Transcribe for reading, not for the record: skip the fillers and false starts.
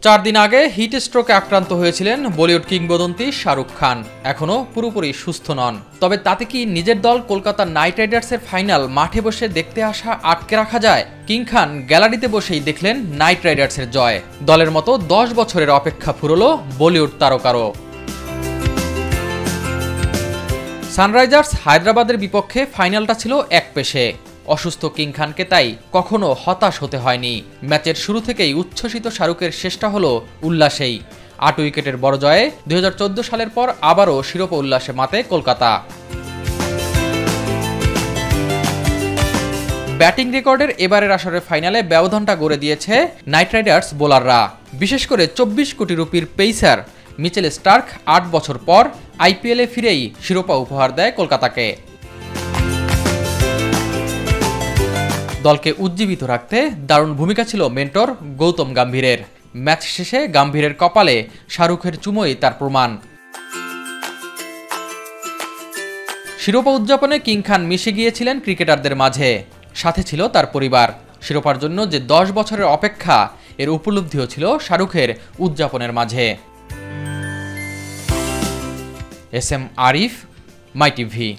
4 দিন আগে হিট স্ট্রোকে আক্রান্ত হয়েছিলেন বলিউড কিংবদন্তি শাহরুখ খান। এখনও পুরোপুরি সুস্থ নন। তবে তাতে কি নিজের দল কলকাতা নাইট রাইডার্সের ফাইনাল মাঠে বসে দেখতে আসা আটকে রাখা যায়? কিং খান গ্যালারিতে বসেই দেখলেন নাইট রাইডার্সের জয়। দলের মতো 10 বছরের অপেক্ষা ফুরলো বলিউড তারকারও। সানরাইজার্স হায়দ্রাবাদের বিপক্ষে ফাইনালটা ছিল একপেশে। অসুস্থ কিং খানকে তাই কখনো হতাশ হতে হয়নি। ম্যাচের শুরু থেকেই উচ্ছ্বসিত শাহরুখের শেষটা হলো উল্লাসেই। 8 উইকেটের বড় জয়ে 2014 সালের পর আবারও শিরোপা উল্লাসে মাতে কলকাতা। ব্যাটিং রেকর্ডের এবারের আসরের ফাইনালে ব্যবধানটা গড়ে দিয়েছে নাইট রাইডার্স বোলাররা। বিশেষ করে 24 কোটি রুপির পেসার মিচেল স্টার্ক 8 বছর পর আইপিএলে ফিরেই শিরোপা উপহার দেয় কলকাতাকে। দলকে উজ্জীবিত রাখতে দারুণ ভূমিকা ছিল মেন্টর গৌতম গম্ভীরের। ম্যাচ শেষে গম্ভীরের কপালে শাহরুখের চুমোই তার প্রমাণ। শিরোপা উদযাপনে কিং খান মিশে গিয়েছিলেন ক্রিকেটারদের মাঝে। সাথে ছিল তার পরিবার। শিরোপার জন্য যে 10 বছরের অপেক্ষা, এর উপলব্ধিও ছিল শাহরুখের উদযাপনের মাঝে। এস এম আরিফ, মাই টিভি।